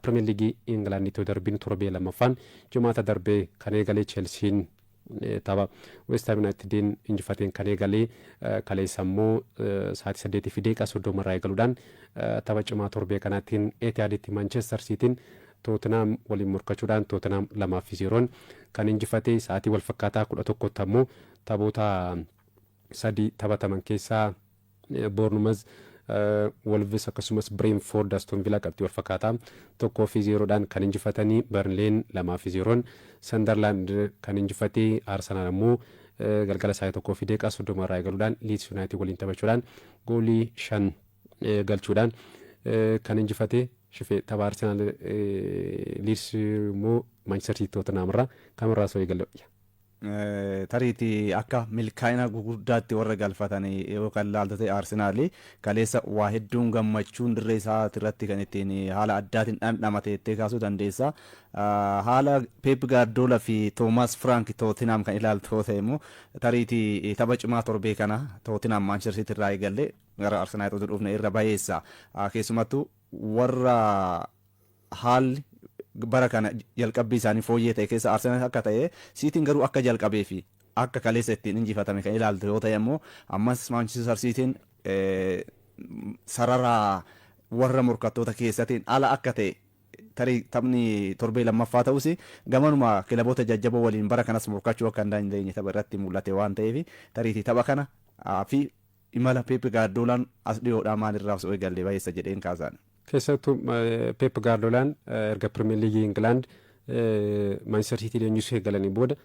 Premier League England to darbin torbee lamaffaan jimaata darbee kan eegalee Chelsea'n tapha West Ham Unitedin injifateen kan eegalee kaleessa immoo sa'aatii 8:30 irraa eegaluudhaan tapha cimaa torbee kanaatiin Etihaditti Manchester City'n Tottenham waliin morkachuudhaan Tottenham 2-0 kan injifatee sa'aatii wal fakkaataa 11tti ammoo taphoota sadii taphataman keessaa Bournemouth Wolves akkasumas Brentford Aston Villa qabxii wal fakkaataa 1-0 kan injifatanii Burnley 2-0 Sunderland kan injifatee Arsenal ammoo galgala sa'aatii 1:30 irraa eegaluudhaan Leeds United waliin taphachuudhaan goolii 5 galchuudhaan kan injifatee shifee tapha Arsenal Leeds immoo Manchester City Tottenham irraa kamirraa soo eegalu. Tariitii akka milkaa'ina gurguddaatti warra galfatanii yookaan laaltotee Arsenaalii kaleessa waa hedduun gammachuun dirree isaati irratti kan ittiin haala addaatiin dhandhamateettee kaasuu dandeessa. Haala Pep Guardiola fi Thomas Frank Tottenham kan ilaaltoo ta'e immoo tariitii tapha cimaa torbee kana Tottenham Manchester City irraa eegalee gara Arsenaalitti dhufne irra bayeessa. Keessumattuu warra haalli bara kana jalqabbii isaanii fooyyee ta'e keessa Arsenal akka ta'e City'n garuu akka jalqabee fi akka kaleessa ittiin injifatame kan ilaaltu yoo ta'e immoo ammas Manchester City'n sarara warra morkattoota keessatiin ala akka ta'e tarii taphni torbee lammaffaa ta'us gamanuma kilaboota jajjaboo waliin bara kanas morkachuu akka hin dandeenye tapha irratti mul'ate waan ta'eef tariitii tapha kana fi imala Pep Guardiolaan as dhiyoodhaa maalirraa osoo eegallee bayeessa jedheen kaasaan. Keessattuu Pep Guardiolaan erga Premier League England Manchester City leenjisuu eegalanii booda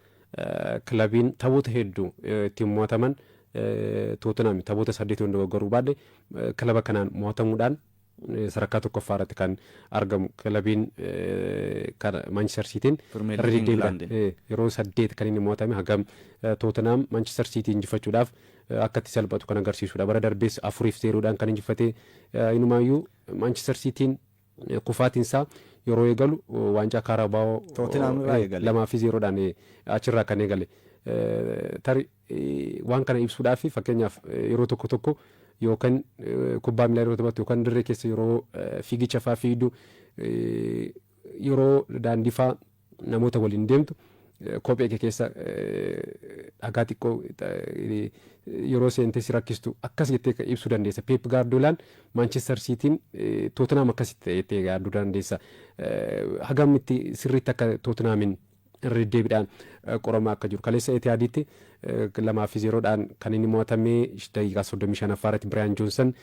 kilabiin taphoota hedduu ittiin mo'ataman Tottenham taphoota 8 hunda garuu baadhe kilaba kanaan mo'atamuudhaan sadarkaa tokkoffaa irratti kan argamu kilabiin Manchester City'n yeroo 8 kan inni mo'atame hagam Tottenham Manchester City injifachuudhaaf akka itti salphatu kan agarsiisudha. Bara darbees 4-0dhaan kan injifate inumaayyuu Manchester City'n kufaatiinsaa yeroo eegalu waancaa Carabao 2-0dhaan achirraa kan eegale. Waan kana ibsuudhaaf fakkeenyaaf yeroo tokko yookaan kubbaa miilaa yeroo taphatu yookaan dirree keessa yeroo fiigicha fa'aa fiigdu yeroo daandii fa'aa namoota waliin deemtu kophee kee keessa dhagaa xiqqoo yeroo seentee si rakkistu akkas jettee ibsuu dandeessa. Pep Guardiolaan Manchester City'n Tottenham akkasitti jettee yaaduu dandeessa. Hagam itti sirriitti akka Tottenhamin irra deebiidhaan qoramaa akka jiru. Kaleessa Etihaditti 2-0dhaan kan inni mo'atame daqiiqaa 35 irratti Brian Johnson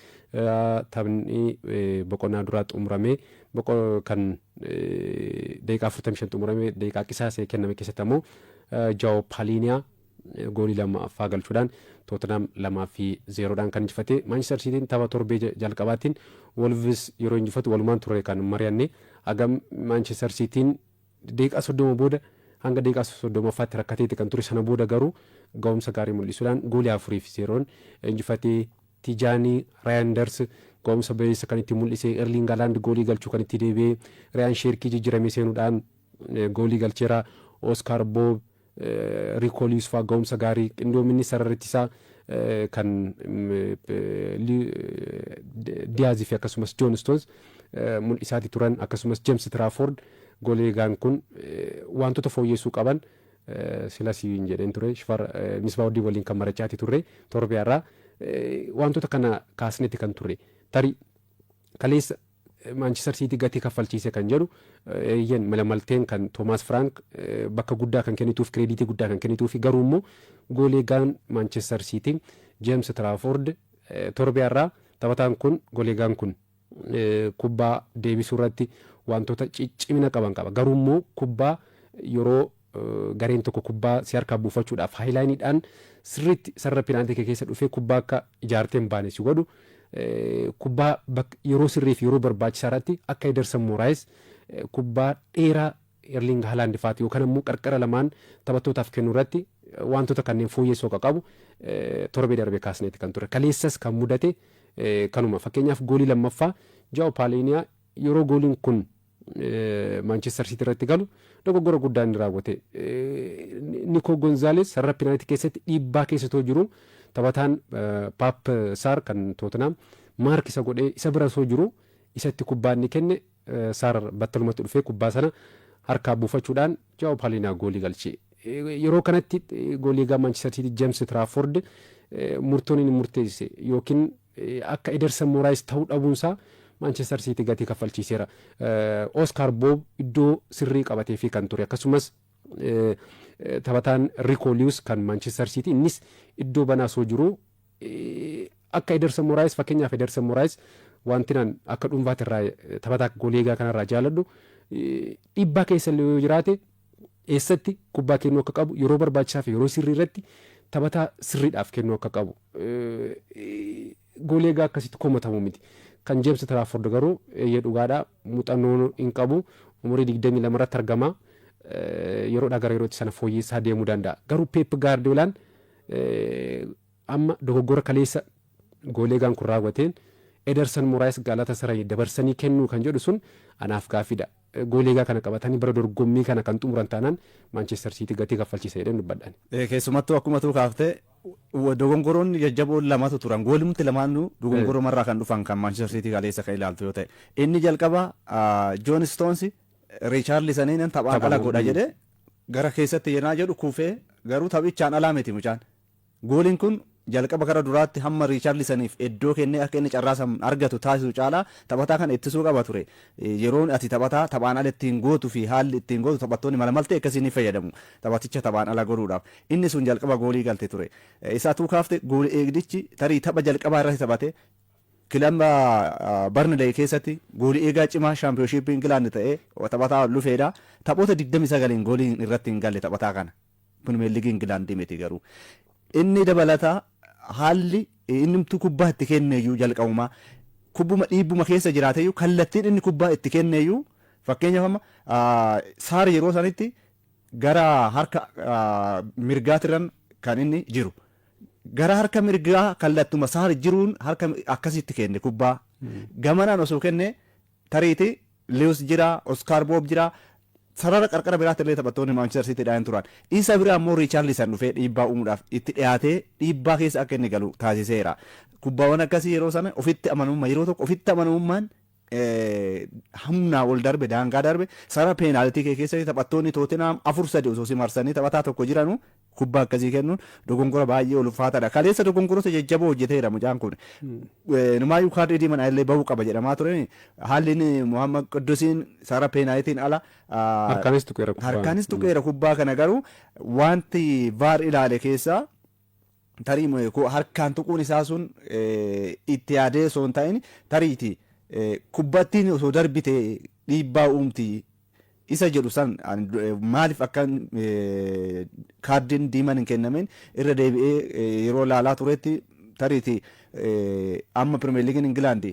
taphni boqonnaa duraa xumuramee kan daqiiqaa 45 xumuramee daqiiqaa qisaasee kenname keessatti ammoo Joao Palhinha goolii lammaffaa galchuudhaan Tottenham 2-0dhaan kan injifate. Manchester City'n tapha torbee jalqabaatiin Wolves yeroo injifatu walumaan ture kan mari'anne hagam Manchester City'n daqiiqaa 30 booda hanga daqiiqaa 30ffaatti rakkateetti kan ture sana booda garuu ga'umsa gaarii mul'isuudhaan goolii 4-0 injifatee. Tijani Reinders ga'umsa bayeessa kan itti mul'ise. Erling Haaland goolii galchuu kan itti deebi'ee Ryan Cherki jijjiiramee seenuudhaan goolii galcheera. Oscar Bob Rico Lewis fa'aa ga'umsa gaarii qindoominni sararrittisaa kan Diaz fi akkasumas John Stones mul'isaati turan akkasumas James Trafford goolii gaan kun wantoota fooyyessuu qaban silasiin jedheen ture shifar misbaawdii waliin kan marachaati turre torbeerraa wantoota kana kaasnetti kan turre tarii kaleessa Manchester City gatii kaffalchiise kan jedhu eeyyen malamalteen kan Thomas Frank bakka guddaa kan kennituuf krediitii guddaa kan kennituuf garuu immoo goolee gaan Manchester City James Trafford torbeerraa taphataan kun goolee gaan kun kubbaa deebisuu irratti wantoota ciccimina qaban qaba garuu immoo kubbaa yeroo gareen tokko kubbaa si harkaa buufachuudhaaf haayilaayiniidhaan sirriitti sarara pinaantii keessa dhufee kubbaa akka ijaarteen baane si godhu kubbaa yeroo sirriif yeroo barbaachisaa irratti akka Ederson Moraes kubbaa dheeraa Erling Haaland faati yookaan immoo qarqara lamaan taphattootaaf kennu irratti wantoota kanneen fooyyessoo qabu torbee darbee kaasneetti kan ture kaleessas kan mudate kanuma fakkeenyaaf goolii lammaffaa Joao Palhinha yeroo gooliin kun Manchester City irratti galu dogoggora guddaa inni raawwate Nico Gonzalez sarara pinaantii keessatti dhiibbaa keessatoo jiru taphataan Pap Sarr kan Tottenham maark isa godhee isa bira soo jiru isatti kubbaa inni kenne Saar battalumatti dhufee kubbaa sana harkaa buufachuudhaan Joao Palhinha goolii galche. Yeroo kanatti goolii egaa Manchester City James Trafford murtoon inni murteesse yookiin akka Ederson Moraes ta'uu dhabuunsaa Manchester City gatii kaffalchiiseera. Oscar Bob iddoo sirrii qabatee fi kan ture akkasumas taphataan Rico Lewis kan Manchester City innis iddoo banaa soo jiru akka Ederson Moraes fakkeenyaaf Ederson Moraes wanti nan akka dhuunfaatti irraa taphataa goolii egaa kanarraa jaaladhu dhiibbaa keessa illee yoo jiraate eessatti kubbaa kennuu akka qabu yeroo barbaachisaa fi yeroo sirrii irratti taphataa sirriidhaaf kennuu akka qabu goolii egaa akkasitti komatamu miti. Kan James Trafford garuu eeyyee dhugaadhaa muuxannoo hin qabu umurii 22 irratti argama. Yeroodhaa gara yerootti sana fooyyessaa deemuu danda'a. Garuu Pep Guardiolaan amma dogoggora kaleessa goolii egaan kun raawwateen Ederson Moraes Galatasaray dabarsanii kennuu kan jedhu sun anaaf gaaffiidha. Goolii egaa kana qabatanii bara dorgommii kana kan xumuran taanaan Manchester City gatii kaffalchiisa jedhanii dubbadhaan. Keessumattuu akkuma tuu kaaftee dogongoroonni jajjaboon lamatu turan goolumti lamaanuu dogongoroo marraa kan dhufan kan Manchester City kaleessa kan ilaaltu yoo ta'e inni jalqaba John Stones Richarlisoniin taphaan ala godha jedhee gara keessatti yennaa jedhu kuufee garuu taphichaan alaa miti mucaan gooliin kun jalqaba gara duraatti hamma Richarlisoniif iddoo kennee akka inni carraasan argatu taasisu caalaa taphataa kan ittisuu qaba ture yeroon ati taphataa taphaan ala ittiin gootu fi haalli ittiin gootu taphattoonni malmaltee akkasii ni fayyadamu taphaticha taphaan ala godhuudhaaf inni sun jalqaba goolii galte ture isaatuu kaafte goolii eegdichi tarii tapha jalqabaa irratti taphate kilaba Burnley keessatti goolii eegaa cimaa shaampiyoonshiippii Ingilaand ta'ee taphataa lufeedha taphoota 29 gooliin irratti hin galle taphataa kana Pirimeer Liigii Ingilaand miti garuu inni dabalataa haalli inni kubbaa itti kenneeyyuu jalqabumaa kubbuma dhiibbuma keessa jiraateyyuu kallattiin inni kubbaa itti kenneeyyuu fakkeenyaaf Saar yeroo sanitti gara harka mirgaatirran kan inni jiru gara harka mirgaa kallattuma Saar jiruun harka akkasitti kenne kubbaa gamanaan osoo kenne tariiti Lewis jira Oscar Bob jira sarara qarqara biraatti illee taphattoonni Manchester City dhaan turan isa biraa immoo Richarlison dhufee dhiibbaa uumuudhaaf itti dhiyaatee dhiibbaa keessa akka inni galu taasiseera kubbaawwan akkasii yeroo sana ofitti amanamummaa yeroo tokko ofitti amanamummaan humnaa ol darbe daangaa darbe sara peenaaltii keessatti taphattoonni Tottenham 4-3 osoo si marsanii taphataa tokko jiranu kubbaa akkasii kennuun dogongora baay'ee ulfaataadha kaleessa dogongoroota jajjaboo hojjeteera mucaan kun numaayyuu kaardii diiman illee bahuu qaba jedhamaa ture haalli Muhammad Quddusiin sara peenaalitiin ala harkaanis tuqeera kubbaa kana garuu wanti vaar ilaale keessaa tarii harkaan tuquun isaa sun itti yaadee osoo hin ta'in tariiti kubbattiin osoo darbite dhiibbaa uumti isa jedhu san maaliif akkan kaardiin diiman hin kennamin irra deebi'ee yeroo laalaa turetti tariiti amma Pirimeer Liigiin Ingilaandi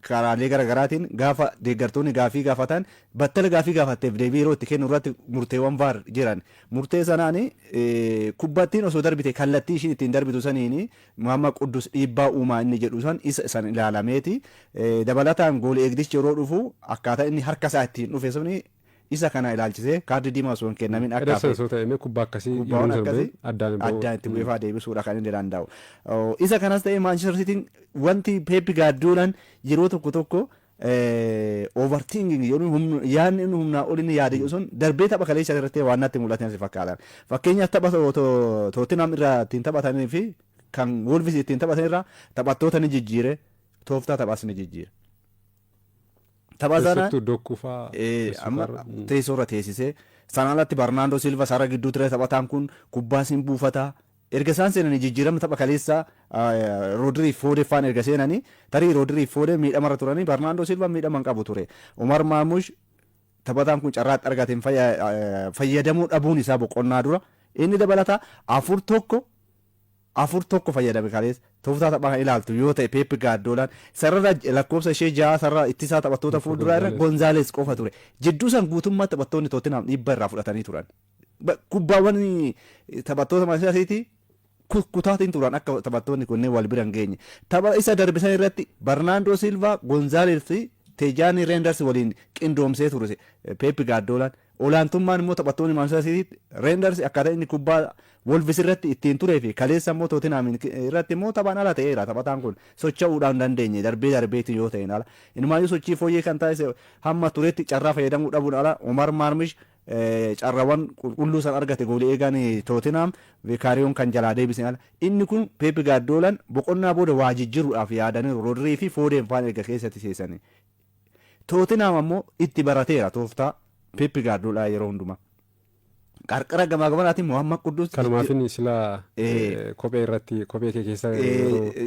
karaalee garaagaraatiin gaafa deeggartoonni gaafii gaafatan battala gaafii gaafatteef deebii yeroo itti kennu irratti murteewwan vaar jiran murtee sanaan kubbattiin osoo darbite kallattii ishiin ittiin darbitu saniin Muhammad Quddus dhiibbaa uumaa inni jedhu san isa san ilaalameeti dabalataan goolii eegdichi yeroo dhufu akkaataa inni harka isaa ittiin dhufe suni isa kana ilaalchisee kaardii diimaa osoo hin kennamin akka kubbaa akkasii addaan itti bu'eefaa deebisuudha kan inni danda'u. Isa kanas ta'ee Manchester City wanti Pep Guardiolaan yeroo tokko tokko overthinking yaadni inni humnaa ol inni yaade sun darbee tapha kaleessa irratti waan natti mul'atan si fakkaatan. Fakkeenyaaf tapha Tottenham irraa ittiin taphatanii fi kan Wolves ittiin taphatan irraa taphattoota ni jijjiire tooftaa taphaas ni jijjiire. Tapha sana amma teessoorra teessisee sanaalatti Bernardo Silva sara gidduu ture taphataan kun kubbaa siin buufataa erga isaan seenanii jijjiiramni tapha kaleessa Rodri Fode faan erga seenanii tarii Rodri Fode miidhamarra turanii Bernardo Silva miidhaman qabu ture Omar Mamush taphataan kun carraatti argateen fayyadamuu dhabuun isaa boqonnaa dura inni dabalataa afur tokko fayyadame kaleessa tooftaa taphaa kan ilaaltu yoo ta'e Pep Guardiolaan sarara lakkoofsa ishee 6 sarara ittisaa taphattoota fuulduraa irra Gonzales qofa ture jidduu san guutummaa taphattoonni Tottenham dhibba irraa fudhatanii turan kubbaawwan taphattoota Manchester City kutaatiin turan akka taphattoonni kunneen wal bira hin geenye tapha isa darbisan irratti Bernardo Silva Gonzales fi Teejaanii Reenders waliin qindoomsee ture Peep Gaardiolaan. Olaantummaan immoo taphattoonni Manchester City Reenders akkaataa inni kubbaa Wolves irratti ittiin turee fi kaleessa immoo Tottenham irratti immoo taphaan ala ta'eera. Taphataan kun socho'uudhaan hin dandeenye darbeetti yoo ta'een ala. Inumaayyuu sochii fooyyee kan taasise hamma turetti carraa fayyadamuu dhabuun ala Omar Marmish carraawwan qulqulluu san argate goolii eegaan Tottenham Vicaariyoon kan jalaa deebisee ala. Inni kun Peep Gaardiolaan boqonnaa booda waa jijjiiruudhaaf yaadaniiru Rodrii fi Foden faan erga keessatti seesanii. Tottenham ammoo itti barateera tooftaa Peep Gaardiolaa yeroo hundumaa. Qarqara gamaa gamanaatiin Muhammad Quddus. Kanumaafin sila kophee irratti kophee kee keessa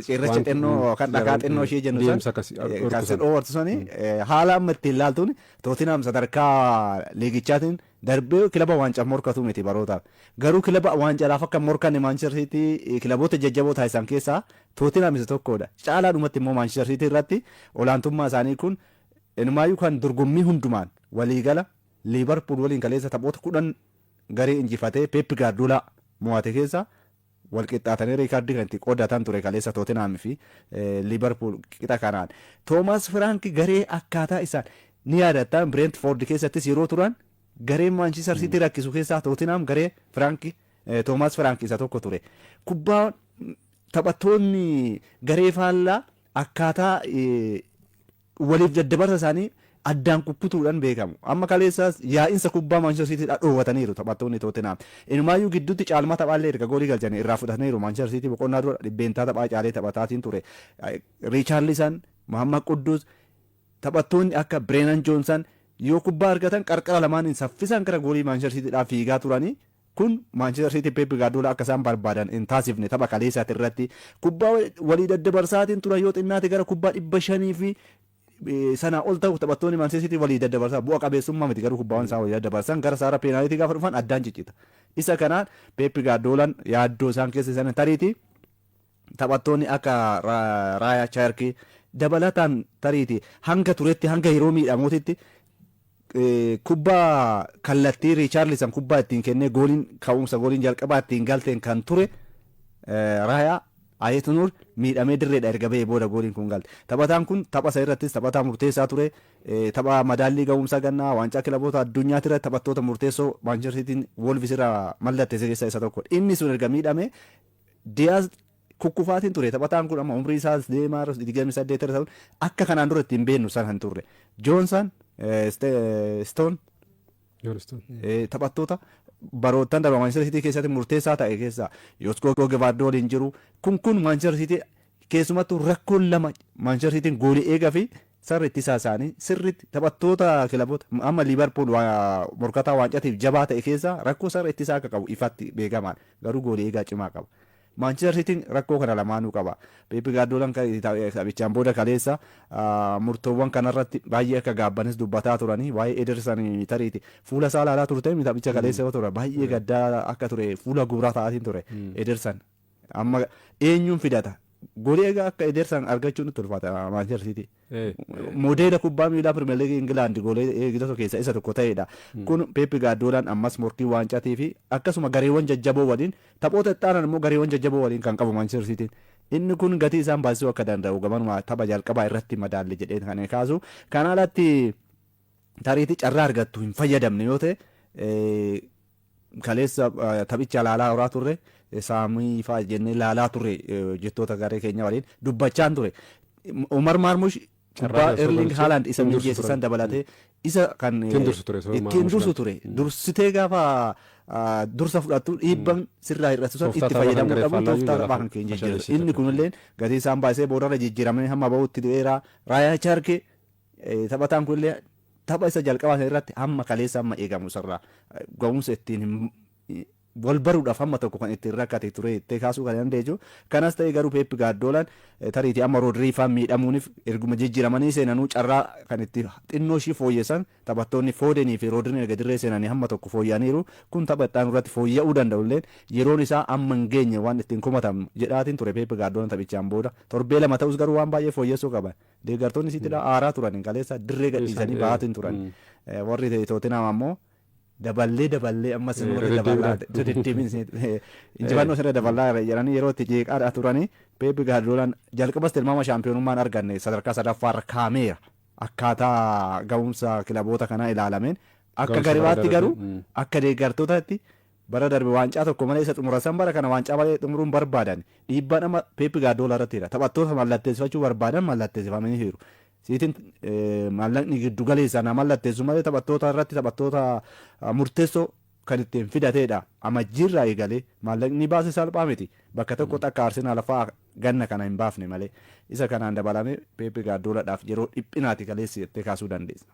cirracha xinnoo kan dhagaa xinnoo ishee jennu san kan dhoortu sani haala amma ittiin ilaaltuun Tottenham sadarkaa liigichaatiin darbee kilaba waancaa morkatu miti barootaaf. Garuu kilaba waancaadhaaf akka morkanne Manchester City kilaboota jajjaboo taasisan keessaa Tottenham isa tokkodha. Caalaadhumatti immoo Manchester City irratti olaantummaa isaanii kun inumaayyuu kan dorgommii hundumaan waliigala Liverpool waliin kaleessa taphoota 10 garee injifatee Peep Gaardiolaa mo'ate keessa wal qixxaatanii riikaardii kan itti qoodatan ture kaleessa Tottenham fi Liverpool qixa kanaan. Toomas Frank garee akkaataa isaan ni yaadataan Brentford keessattis yeroo turan garee Manchester City rakkisu keessaa Tottenham garee Toomas Frank isa tokko ture. Kubbaa taphattoonni garee faallaa akkaataa waliif daddabarsa isaanii addaan kukkutuudhaan beekamu. Amma kaleessaas yaa'insa kubbaa Manchester City dhoowwataniiru taphattoonni Tottenham. Inumaayyuu gidduutti caalmaa taphaallee erga goolii galchanii irraa fudhataniiru Manchester City boqonnaa dura dhibbeentaa taphaa caalee taphataatiin ture. Richarlison, Muhammad Quddus taphattoonni akka Brennan Johnson yoo kubbaa argatan qarqara lamaaniin saffisaan gara goolii Manchester Cityidhaaf fiigaa turanii kun Manchester City Peep Gaardiolaa akka isaan barbaadan hin taasifne tapha kaleessaati irratti kubbaa walii daddabarsaatiin turan yoo xinnaate gara kubbaa 500 fi sana ol ta'u taphattoonni Manchester City walii daddabarsaa bu'a qabeessummaa miti garuu kubbaawwan isaa walii daddabarsan gara saara peenaalitii gaafa dhufan addaan ciccita. Isa kanaan Peep Gaardiolaan yaaddoo isaan keessa isaan tariiti taphattoonni akka Raya Cherki dabalataan tariiti hanga turetti hanga yeroo miidhamootitti kubbaa kallattii Richarlison kubbaa ittiin kennee gooliin ka'umsa gooliin jalqabaa ittiin galteen kan ture Raya Ayetunur miidhamee dirreedha erga ba'ee booda gooliin kun galte. Taphataan kun tapha isaa irrattis taphataa murteessaa ture. Tapha madaallii ga'umsa gannaa waancaa kilaboota addunyaatti irratti taphattoota murteessoo Manchester City Wolves irraa mallattee keessaa isa tokkodha. Inni sun erga miidhamee Diaz kukkufaatiin ture. Taphataan kun amma umrii isaas deemaa 28 ta'uun akka kanaan dura ittiin beennu san hin turre. Johnson, Stone taphattoota baroottan darba Manchester City keessatti murteessaa ta'e keessaa Josko Gvardiol hin jiru kun Manchester City keessumattuu rakkoon lama Manchester City goolii eegaa fi sarri ittisaa isaanii sirriitti taphattoota kilaboota amma Liverpool morkataa waancatiif jabaa ta'e keessaa rakkoo sarri ittisaa akka qabu ifatti beekamaan garuu goolii eegaa cimaa qaba. Manchester City rakkoo kana lamaanuu qaba. Peep Gaardiolaan taphichaan booda kaleessa murtoowwan kanarratti baay'ee akka gaabbanis dubbataa turanii waa'ee Ederson tariiti fuula isaa ilaalaa turte taphicha kaleessa yoo ture baay'ee gaddaa akka ture fuula guuraa ta'aatiin ture Ederson amma eenyuun fidata goolii eegaa akka Ederson argachuun nutti ulfaata Manchester City. Modeela kubbaa miilaa Premier League England goolii eegdota keessaa isa tokko ta'edha. Kun Peep Gaardiolaan ammas morkii waancaatii fi akkasuma gareewwan jajjaboo waliin taphoota ittaanan immoo gareewwan jajjaboo waliin kan qabu Manchester City. Inni kun gatii isaan baasisuu akka danda'u gamanuma tapha jalqabaa irratti madaalle jedhee kan kaasu. Kana alatti tariitii carraa argattu hin fayyadamne yoo ta'e kaleessa taphicha ilaalaa horaa turre saamii fa'aa jennee ilaalaa turre jettoota garee keenya waliin dubbachaan ture. Omar Marmush kubbaa Erling Haaland isa mijeessisan dabalatee isa kan ittiin dursu ture. Dursitee gaafa dursa fudhattu dhiibban sirraa hir'atu san itti fayyadamuu dhabuun tooftaa taphaa kan keenya jijjiirra. Inni kunillee gatii isaan baasee boodarra jijjiiramanii hamma bahutti dheeraa Raya Cherki taphataan kunillee tapha isa jalqabaa irratti hamma kaleessa amma eegamu sarraa ga'umsa ittiin wal baruudhaaf hamma tokko kan ittiin rakkate ture itti kaasuu kan dandeechu. Kanas ta'e garuu Peep Gaardiolaan tariitii amma Rodrii fa'aa miidhamuuniif erguma jijjiiramanii seenanuu carraa kan itti xinnoo ishii fooyyessan taphattoonni Fodenii fi Rodriin erga dirree seenanii hamma tokko fooyya'aniiru kun taphataan irratti fooyya'uu danda'ullee yeroon isaa amma hin geenye waan ittiin kumatamu jedhaatiin ture Peep Gaardiolaan taphichaan booda torbee lama ta'us garuu waan baay'ee fooyyessuu qaban. Deeggartoonni Cityidhaa aaraa turan kaleessa dirree gadhiisanii bahaatiin turan. Warri Tottenham ammoo daballee ammas warri dabalaa injifannoo sirra dabalaa jedhanii yeroo itti jeeqaadhaa turanii Peep Gaardiolaan jalqabas tilmaama shaampiyoonummaan arganne sadarkaa sadaffaarra kaameera akkaataa ga'umsa kilaboota kanaa ilaalameen akka garibaatti garuu akka deeggartootaatti bara darbe waancaa tokko malee isa xumurasan bara kana waancaa malee xumuruun barbaadan dhiibbaa nama Pep Guardiola irratti jira taphattoota mallatteessifachuu barbaadan mallatteessifamanii jiru. Siitiin maallaqni giddu galeessaa nama mallatteessu malee taphattoota irratti taphattoota murteessoo kan ittiin fidateedha. Amajjiirraa eegalee maallaqni baase salphaa miti. Bakka tokkotti akka Arsenaal fa'aa ganna kana hin baafne malee isa kanaan dabalamee Pep Guardiolaadhaaf yeroo dhiphinaati kaleessi jettee kaasuu dandeessa.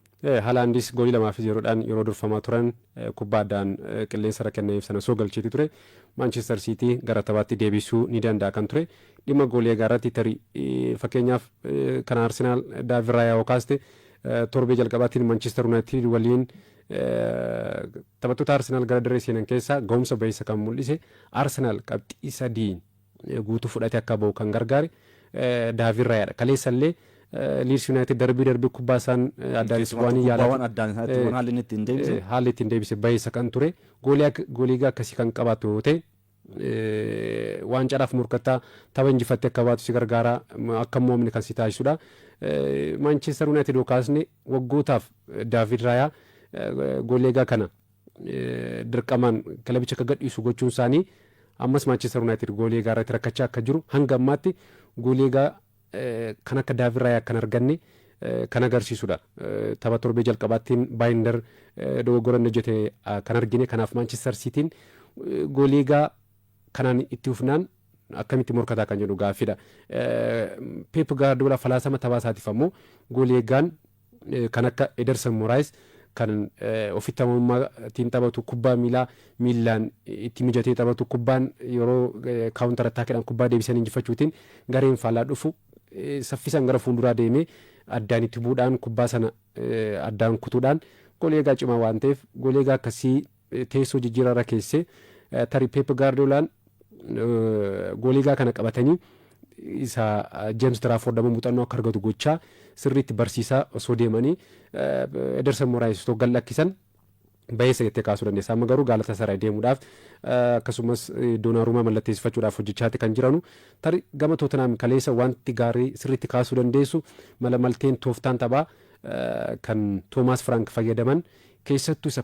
Haalandis goolii 2-0dhaan yeroo durfamaa turan kubbaa addaan qilleensa irra kennee ibsan osoo galcheeti ture. Manchester City gara taphaatti deebisuu ni danda'a kan ture. Dhimma goolii eegaarratti tarii fakkeenyaaf kan Arsenaal David Raya kaaste torbee jalqabaatiin Manchester United waliin taphattoota Arsenaal gara dirree seenan keessaa ga'umsa baay'isa kan mul'ise Arsenaal qabxii 3 guutuu fudhate akka bahu kan gargaare David Rayaadha. Kaleessallee Leeds United darbii kubbaa isaan addaan waan yaalaa haalli ittiin deebise baay'isa kan ture goolii akkasii kan qabaatu yoo ta'e waancaadhaaf morkattaa tapha injifattee akka baatu si gargaara akka moomni kan si taasisudha. Manchester United kaasne waggootaaf David Raya goolii kana dirqamaan kilabicha akka gadhiisu gochuun isaanii ammas Manchester United goolii irratti rakkachaa akka jiru hanga ammaatti goolii kan akka David Raya kan arganne kan agarsiisudha. Tapha torbee jalqabaattiin Binder dogoggora hojjete kan argine kanaaf Manchester Cityin goolii kanaan itti ufnaan akkamitti morkataa kan jedhu gaaffidha. Pep Guardiola falaasama taphaa isaatiif ammoo goolii kan akka Ederson Moraes kan ofitti amanamummaan taphatu kubbaa miilaan itti mijatee taphatu kubbaan yeroo kaawuntar attaakiidhaan kubbaa deebisanii injifachuutiin gareen faallaa dhufu saffisaan gara fuulduraa deemee addaan itti bu'uudhaan kubbaa sana addaan kutuudhaan goolii cimaa waan ta'eef goolii akkasii teessoo jijjiirarra keessee tarii Pep Guardiolaan goolii kana qabatanii isa James Trafford muuxannoo akka argatu gochaa sirriitti barsiisaa osoo deemanii Ederson Moraes osoo gallakkisan baay'isa jettee kaasuu dandeessa. Amma garuu Galatasaray deemuudhaaf akkasumas Donnarummaa mallatteessifachuudhaaf hojjechaati kan jiranu tarii gama Tottenham kaleessa wanti gaarii sirriitti kaasuu dandeessu malteen tooftaan taphaa kan Thomas Frank fayyadaman keessattuu isa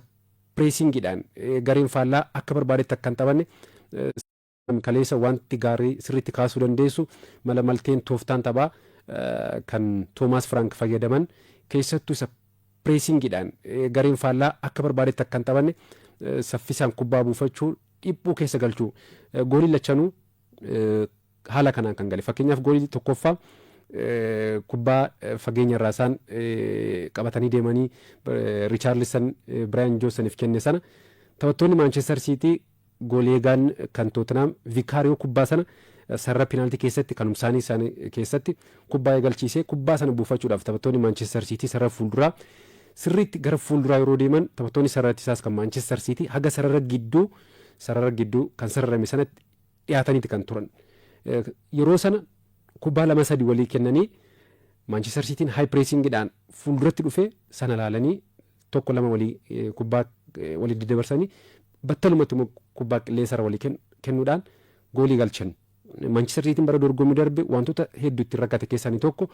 pireesingiidhaan gareen faallaa akka barbaadetti akka hin taphanne kaleessa wanti gaarii sirriitti kaasuu dandeessu malteen tooftaan taphaa kan Thomas Frank fayyadaman keessattuu isa pireesingiidhaan gareen faallaa akka barbaadetti akka hin taphanne saffisaan kubbaa buufachuu dhiphuu keessa galchuu goolii lachanuu haala kanaan kan gale fakkeenyaaf goolii tokkoffaa kubbaa fageenya irraa isaan qabatanii deemanii Richarlison Brian Johnsoniif kenne sana taphattoonni Manchester City goolii kan Tottenham Vicario kubbaa sana sarara penaltii keessatti kan isaanii keessatti kubbaa eegalchiisee kubbaa sana buufachuudhaaf taphattoonni Manchester City sarara fuulduraa sirriitti gara fuulduraa yeroo deeman taphattoonni sarara isaas kan Manchester City haga sarara gidduu kan sararame sanatti dhiyaataniiti kan turan yeroo sana kubbaa 2-3 walii kennanii Manchester Cityin high pressingiidhaan fuulduratti dhufee sana laalanii 1-2 walii kubbaa walii dabarsanii battalumatti kubbaa qilleensarra walii kennuudhaan goolii galchan. Manchester Cityin bara dorgommii darbe wantoota hedduu itti rakkate keessaa tokko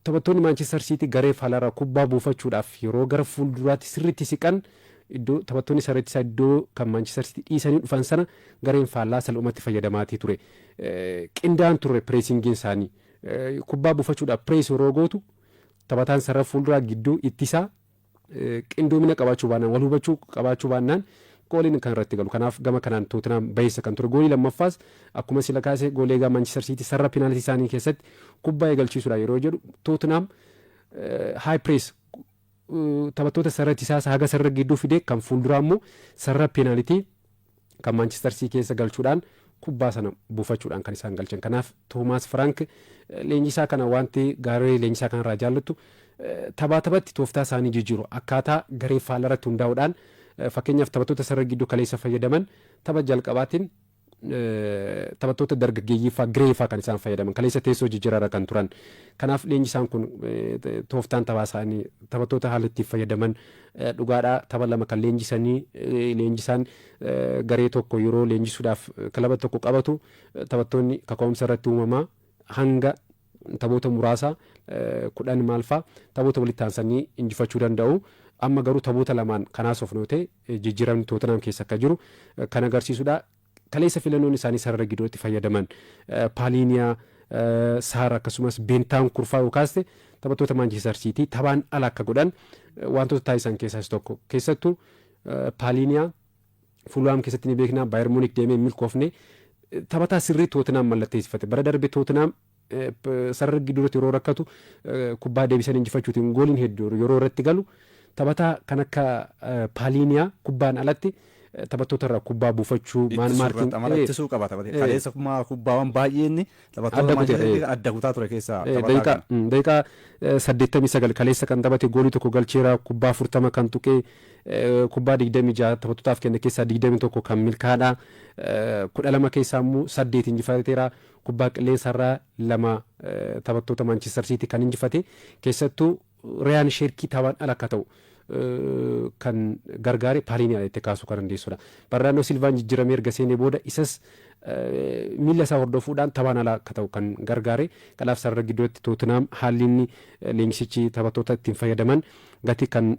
taphattoonni Manchester City garee faalaarraa kubbaa buufachuudhaaf yeroo gara fuulduraatti sirriitti siqan iddoo taphattoonni sarartisaa iddoo kan Manchester City dhiisanii dhufan sana gareen faallaa salphumatti fayyadamaatii ture. Qindaa'an ture pireesingiin isaanii kubbaa buufachuudhaaf pirees yeroo gootu taphataan sarara fuulduraa gidduu ittisaa qindoomina qabaachuu baannaan wal hubachuu qabaachuu baannaan gooliin kan irratti galu kanaaf gama kanaan Tottenham baay'isa kan ture goolii lammaffaas akkuma sila kaasee goolii Manchester City sarara penaltii isaanii keessatti kubbaa eegalchiisuudha yeroo jedhu Tottenham high press taphattoota sarartisaa haga sarara gidduu fidee kan fuulduraa immoo sarara penaltii kan Manchester City keessa galchuudhaan kubbaa sana buufachuudhaan kan isaan galchan kanaaf Thomas Frank leenjisaa kana wanti gaarii leenjisaa kanarraa jaallattu taphatti tooftaa isaanii jijjiiru akkaataa garee faallarratti hundaa'uudhaan fakkeenyaaf taphattoota sarara gidduu kaleessa fayyadaman tapha jalqabaatiin taphattoota dargaggeeyyiifaa gireefaa kan isaan fayyadaman kaleessa teessoo jijjiirarra kan turan kanaaf leenjisaan kun tooftaan taphaa isaanii taphattoota haala ittiin fayyadaman dhugaadhaa tapha lama kan leenjisaan garee tokko yeroo leenjisuudhaaf kilaba tokko qabatu taphattoonni kaka'umsa irratti uumamaa hanga taphoota muraasa 10 maalfaa taphoota walitti aansanii injifachuu danda'u. Amma garuu taphoota lamaan kanaas of nootee jijjiiramni Tootenaam keessa akka jiru kan agarsiisudha. Kaleessa filannoon isaanii sarara gidduutti fayyadaman Paaliiniyaa Saar akkasumas Beentaan Kurfaa yookaas taphattoota Maanchister Siitii taphaan ala akka godhan wantoota taasisan keessaas tokko. Keessattuu Paaliiniyaa Fulhaam keessatti ni beekna Baayer Muunik deemee milkoofne taphataa sirrii Tootenaam mallatteessifate. Bara darbe Tootenaam sarara gidduutti yeroo rakkatu kubbaa deebisan injifachuutiin gooliin hedduu yeroo irratti galu taphataa kan akka Paaliiniyaa kubbaan alatti taphattoota irraa kubbaa buufachuu maarkiin amallattisuu qaba taphatee kaleessa kubbaawwan baay'een taphattoota Maanchister adda kutaa ture keessaa daqiiqaa 89 kaleessa kan taphate goolii tokko galcheera kubbaa 40 kan tuqee kubbaa 26 taphattootaaf kenne keessaa 21 kan milkaadha 12 keessaa immoo 8 injifateera kubbaa qilleensarraa 2 taphattoota Maanchister Siitii kan injifate keessattuu Riyaan Sheerkii taphaan ala akka ta'u kan gargaare Paaliiniyaa itti kaasuu kan dandeessudha. Bernardo Silvaan jijjiiramee erga seenee booda isas miila isaa hordofuudhaan taphaan ala akka ta'u kan gargaare kanaaf sarara gidduutti Tootenaam haalli inni leenjisichi taphattoota ittiin fayyadaman gatii kan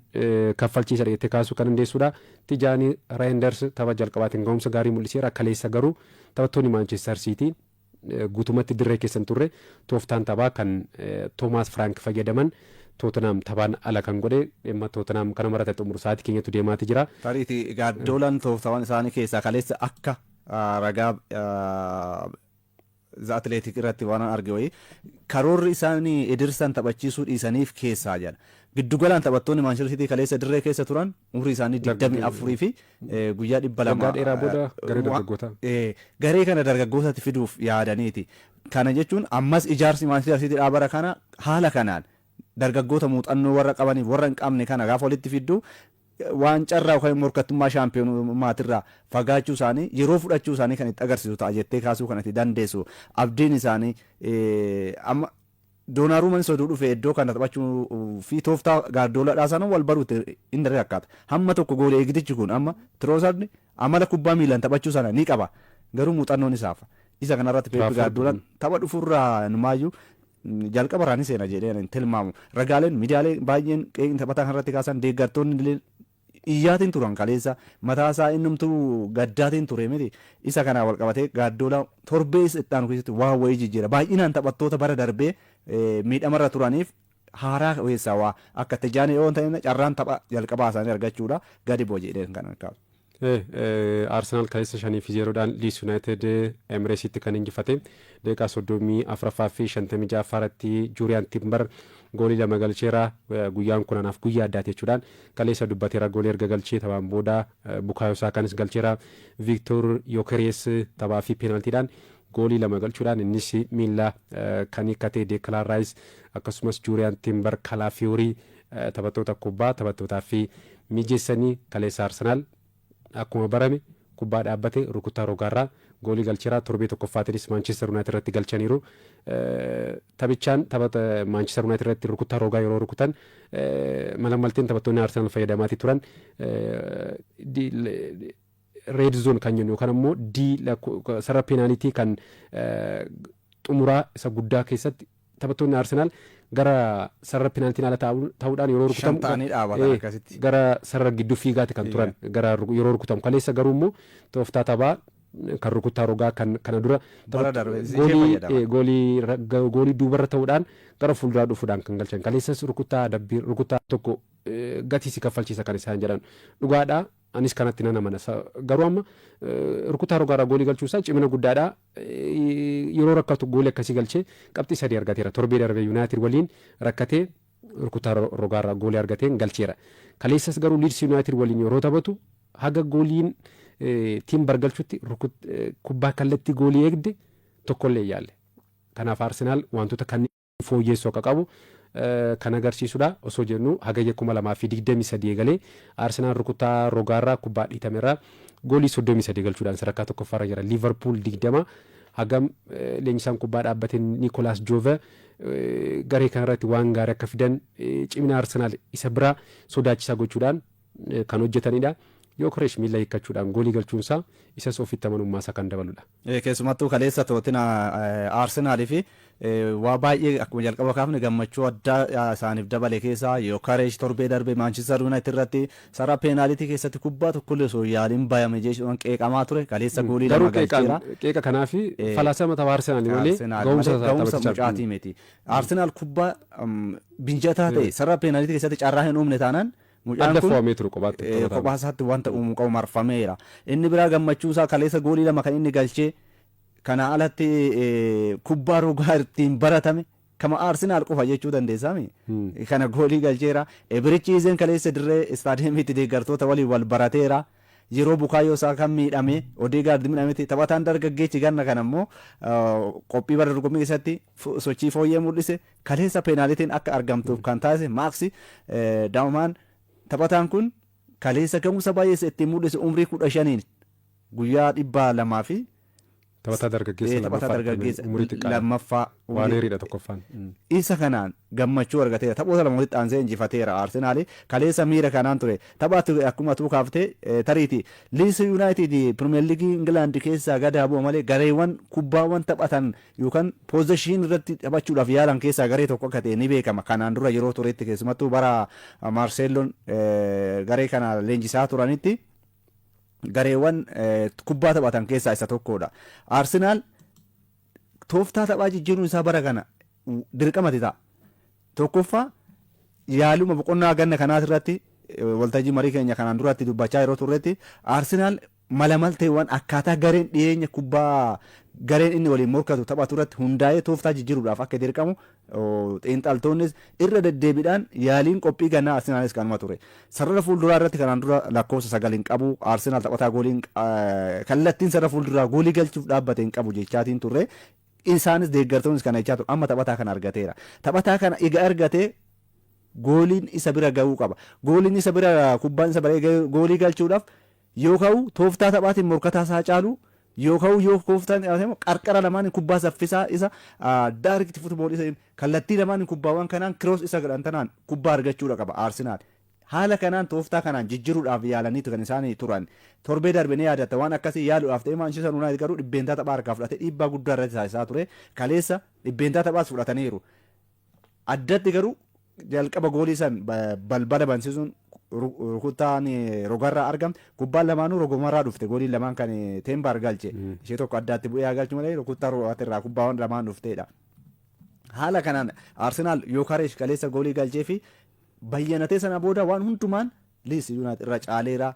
kaffalchiisa itti kaasuu kan dandeessudha. Tijaanii Reinders tapha jalqabaatiin ga'umsa gaarii mul'iseera. Kaleessa garuu taphattoonni Maanchister Siitii guutumatti dirree keessan turre tooftaan taphaa kan Toomaas Firaank fayyadaman Tootenaam taphaan ala kan godhe dhimma Tootenaam kana marate xumuru sa'aatii keenyatti deemaati jira. Tariitii Gaardoolaan tooftawan isaanii keessaa kaleessa akka ragaa atileetik irratti waan arge wayii karoorri isaanii edirsan taphachiisuu dhiisaniif keessaa jedha. Giddugalaan taphattoonni Maanchister Siitii kaleessa dirree keessa turan umurii isaanii 24 fi guyyaa 200 dheeraa booda garee dargaggoota. Garee kana dargaggootatti fiduuf yaadaniiti. Kana jechuun ammas ijaarsi Maanchister Siitii dhaabara kana haala kanaan dargaggoota muuxannoo warra qabaniif warra hin qabne kana gaafa walitti fidduu waan carraa yookaan morkattummaa shaampiyoonumaatirraa fagaachuu isaanii yeroo fudhachuu isaanii kan itti agarsiisu ta'a jettee kaasuu kanatti dandeessu. Abdiin isaanii amma Donnaarumaan soduu dhufe iddoo kana taphachuu fi tooftaa Gaardoolaadhaa sana wal baruutti inni rakkaata. Hamma tokko goolee eegitichi kun amma Troosardi amala kubbaa miilaan taphachuu sana ni qaba. Garuu muuxannoon isaafa. Isa kanarratti Peep Gaardoolaan tapha dhufurraa numaayyuu jalqaba raanii seena jedhee tilmaamu. Ragaaleen miidiyaalee baay'een taphataa kanarratti kaasan deeggartoonni iyyaatiin turan kaleessa mataasaa innumtuu gaddaatiin ture miti. Isa kanaa wal qabatee Gaardoolaa torbee ittaanu keessatti waa wayii jijjiira. Baay'inaan taphattoota bara darbee miidhamarra turaniif haaraa weessaa waa akka Tijaanii yoo ta'e carraan tapha jalqabaa isaanii argachuudha gadi bu'a jedheen kan kaasu. Arsenaal kaleessa 5-0dhaan Leeds United Emireesitti kan injifate daqiiqaa 34 fi 56 irratti Juuriyaan Timber goolii 2 galcheera. Guyyaan kun anaaf guyyaa addaati jechuudhaan kaleessa dubbateera goolii erga galchee taphaan booda Bukaayo Saakaanis galcheera. Victor Yokerees taphaa fi peenaaltiidhaan goolii 2 galchuudhaan innis miila kan hiikkate Declan Rice akkasumas Juuriyaan Timber Kalaafiyorii taphattoota kubbaa taphattootaa fi mijeessanii kaleessa Arsenaal akkuma barame kubbaa dhaabbate rukuttaa rogaarraa goolii galcheeraa torbee tokkoffaatiinis Maanchister Yuunaayitid irratti galchaniiru. Taphichaan taphata Maanchister Yuunaayitid irratti rukuttaa rogaa yeroo rukutan malamalteen taphattoonni Arsenaal fayyadamaatii turan reed zoon kan jennu yookaan immoo sarara peenaalitii kan xumuraa isa guddaa keessatti taphattoonni Arsenaal gara sarara peenaalitiin ala ta'uudhaan yeroo rukutamu gara sarara gidduu fiigaati kan turan gara yeroo rukutamu kaleessa garuu immoo tooftaa taphaa kan rukuttaa rogaa kana dura goolii duubarra ta'uudhaan gara fuulduraa dhufuudhaan kan galchan kaleessas rukuttaa tokko gatii si kaffalchiisa kan isaan jedhan dhugaadhaa. Anis kanatti nan amana garuu amma rukuttaa rogaarraa goolii galchuusaa cimina guddaadha. Yeroo rakkatu goolii akkasii galchee qabxii 3 argateera. Torbee darbee Yuunaayitid waliin rakkatee rukuttaa rogaarraa goolii argateen galcheera. Kaleessas garuu Leeds Yuunaayitid waliin yeroo taphatu haga gooliin Timber galchutti kubbaa kallattii goolii eegde tokkollee yaalle. Kanaaf Arsenaal wantoota kanneen fooyyeessuu akka qabu kan agarsiisudha. Osoo jennu hagayya 2023 eegalee Arsenaal rukuttaa rogaarraa kubbaa dhiitamerraa goolii 33 galchuudhaan sadarkaa tokkoffaarra jira. Liverpool 20 hagam leenjisaan kubbaa dhaabbate Nicolas Jove garee kanarratti waan gaarii akka fidan cimina Arsenaal isa biraa sodaachisaa gochuudhaan kan hojjetanidha. Yokeresh miila hiikkachuudhaan goolii galchuunsaa isas ofitti amanummaa isaa kan dabaludha. Keessumattuu kaleessa tootina Arsenaalii fi waa baay'ee akkuma jalqaba kaafne gammachuu addaa isaaniif dabale keessaa Yokeresh torbee darbe Manchester United irratti sarara peenaalitii keessatti kubbaa tokkollee osoo yaaliin bayame jechuun qeeqamaa ture kaleessa goolii lama galcheera. Qeeqa kanaa fi falaasama tapha Arsenaal malee ga'umsa mucaatii miti. Arsenaal kubbaa binjataa ta'e sarara peenaalitii keessatti carraa hin uumne taanaan mucaan kun kophaa isaatti wanta uumuu qabu marfameera. Inni biraa gammachuu isaa kaleessa goolii lama kan inni galchee kana alatti kubbaa rogaa ittiin baratame kama Arsenaal qofa jechuu dandeessaami. Kana goolii galcheera. Ebirichiizeen kaleessa dirree istaadiyeemiitti deeggartoota waliin wal barateera. Yeroo Bukaayoo isaa kan miidhame Odeegaard miidhametti taphataan dargaggeechi ganna kan ammoo qophii bara dorgommii keessatti sochii fooyyee mul'ise kaleessa peenaalitiin akka argamtuuf kan taasise Maaksi Daamaan taphataan kun kaleessa ga'umsa baay'ee ittiin mul'ise umrii 15 guyyaa 200 fi taphataa dargaggeessa lammaffaa waaleeriidha tokkoffaan. Isa kanaan gammachuu argateera. Taphoota lama walitti aansee injifateera Arsenaal. Kaleessa miira kanaan ture. Taphaatti akkuma tuu kaaftee tariiti. Leeds United Premier League England keessaa gadi bu'a malee gareewwan kubbaawwan taphatan yookaan poozishin irratti taphachuudhaaf yaalan keessaa garee tokko akka ta'e ni beekama. Kanaan dura yeroo turetti keessumattuu bara Marseloon garee kana leenjisaa turanitti gareewwan kubbaa taphatan keessaa isa tokkodha. Arsenaal tooftaa taphaa jijjiiruun isaa bara kana dirqamati ta'a. Tokkoffaa yaaluma boqonnaa ganna kanaas irratti waltajjii marii keenya kanaan duratti dubbachaa yeroo turretti Arsenaal malamalteewwan akkaataa gareen dhiyeenya kubbaa gareen inni waliin morkatu taphatu irratti hundaa'ee tooftaa jijjiiruudhaaf akka dirqamu xiinxaltoonnis irra deddeebiidhaan yaaliin qophii gannaa Arsenaalis kanuma ture. Sarara fuulduraa irratti kanaan dura lakkoofsa 9 hin qabu. Arsenaal taphataa gooliin kallattiin sarara fuulduraa goolii galchuuf dhaabbate hin qabu jechaatiin turre. Isaanis deeggartoonnis kana jechaa ture. Amma taphataa kana argateera. Taphataa kana egaa argatee gooliin isa bira ga'uu qaba. Gooliin isa bira kubbaan isa bira goolii galchuudhaaf yoo ka'u tooftaa taphaatiin morkataa isaa caalu yoo ka'u yoo kooftaan qarqara lamaan kubbaa saffisaa isa daarikti futbool isa kallattii lamaan kubbaawwan kanaan kiroos isa godhantanaan kubbaa argachuudha qaba Arsenaal. Haala kanaan tooftaa kanaan jijjiiruudhaaf yaalaniitu kan isaanii turan. Torbee darbe ni yaadatta waan akkasii yaaluudhaaf ta'e Manchester United garuu dhibbeentaa taphaa harkaa fudhatee dhiibbaa guddaa irratti taasisaa ture. Kaleessa dhibbeentaa taphaas fudhataniiru. Addatti garuu jalqaba goolii san balbala bansiisuun rukutaan rogarraa argamte kubbaan lamaanuu rogomarraa dhufte gooliin lamaan kan Teembaar galche ishee tokko addaatti bu'ee galchu malee rukuttaa rogatirraa kubbaawwan lamaan dhufteedha. Haala kanaan Arsenaal Yokeresh kaleessa goolii galchee fi bayyanatee sana booda waan hundumaan Leeds United irra caaleera.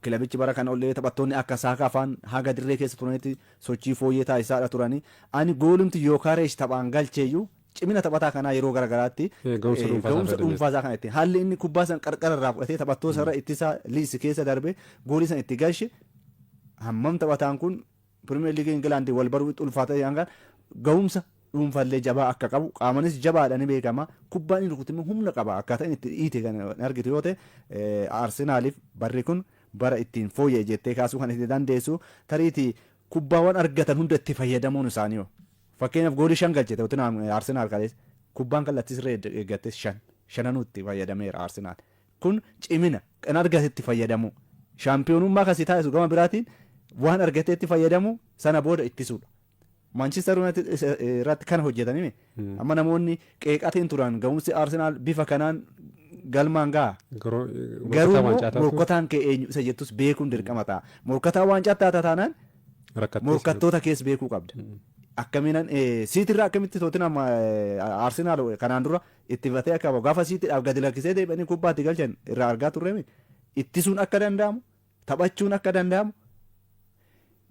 Kilabichi bara kana ollee taphattoonni akka Saakaa afaan haga dirree keessa turanitti sochii fooyyee taasisaa turani. Ani goolumti Yokeresh taphaan galcheeyyuu cimina taphataa kanaa yeroo garagaraatti ga'umsa dhuunfaasaa kan ittiin haalli inni kubbaa san qarqara irraa fudhatee taphattoota irra ittisaa Leeds keessa darbe goolii san itti galche hammam taphataan kun Premier League England wal baruu ulfaatee hangaan ga'umsa dhuunfallee jabaa akka qabu qaamanis jabaadhaan beekama kubbaan inni rukutame humna qaba akkaataa inni itti dhiite kan argitu yoo ta'e Arsenaaliif barri kun bara ittiin fooyyee jettee kaasuu kan itti dandeessu tariitii kubbaawwan argatan hunda itti fayyadamuun isaanii fakkeenyaaf goolii 5 galchite Tottenham Arsenaal kaleessa kubbaan kallattii sirree eeggattes 5 itti fayyadameera Arsenaal. Kun cimina kan argatetti fayyadamu shaampiyoonummaa kasii taasisu gama biraatiin waan argatetti fayyadamu sana booda ittisuudha. Manchester United irratti kana hojjetanii amma namoonni qeeqatiin turan ga'umsi Arsenaal bifa kanaan galmaan ga'a. Garuu morkataan kee eenyu isa jettus beekuun dirqama ta'a. Morkataa waancaa taanaan morkattoota keessa beekuu qabda. Akkamiinan siitirraa akkamitti Tottenham Arsenaal kanaan dura itti batee akka gaafa siitiidhaaf gadi lakkisee deebi'anii kubbaatti galchan irraa argaa turre ittisuun akka danda'amu taphachuun akka danda'amu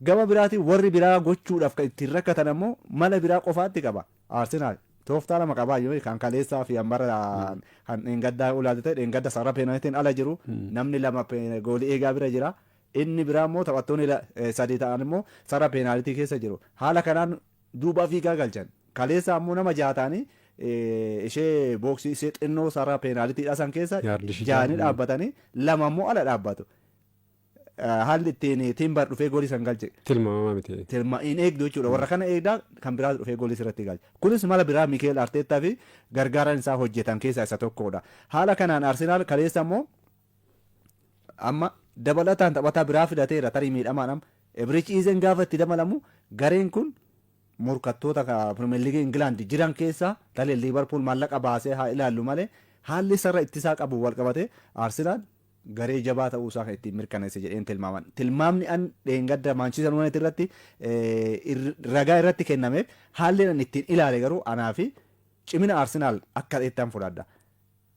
gama biraatiin warri biraa gochuudhaaf kan ittiin rakkatan ammoo mala biraa qofaatti qaba Arsenaal. Tooftaa lama qabaa yoo kan kaleessaa fi hambara kan dheengaddaa ulaalte ta'e dheengadda sarara peenaalitiin ala jiru namni lama goolii eegaa bira jira. Inni biraa immoo taphattoonni 3 ta'an immoo sarara peenaalitii keessa jiru. Haala kanaan duubaa fiigaa galchan. Kaleessa ammoo nama 6 ta'anii ishee booksii ishee xinnoo sarara peenaalitii san keessa 6 dhaabbatanii 2 immoo ala dhaabbatu. Haalli ittiin Teembaar dhufee goolii san galche. Tilmaamaa miti. Tilmaa hin eegdu jechuudha. Warra kana eegdaa kan biraa dhufee goolii sirratti galche. Kunis mala biraa Mikel Arteetaa fi gargaaraan isaa hojjetan keessaa isa tokkodha. Haala kanaan Arsenaal kaleessa immoo amma dabalataan taphataa biraa fidateera tarii miidhamaadhaan Ebirichi Iizeen gaafa itti dabalamu gareen kun morkattoota Pirimeer Liigii Ingilaandi jiran keessaa talee Liivarpuul maallaqa baasee haa ilaallu malee haalli sarara ittisaa qabu wal qabate Arsenaal garee jabaa ta'uu isaa kan ittiin mirkaneesse jedheen tilmaaman. Tilmaamni an dheengadda Manchester United irratti ragaa irratti kennameef haalli an ittiin ilaale garuu anaa fi cimina Arsenaal akka ta'ettaan fudhadha.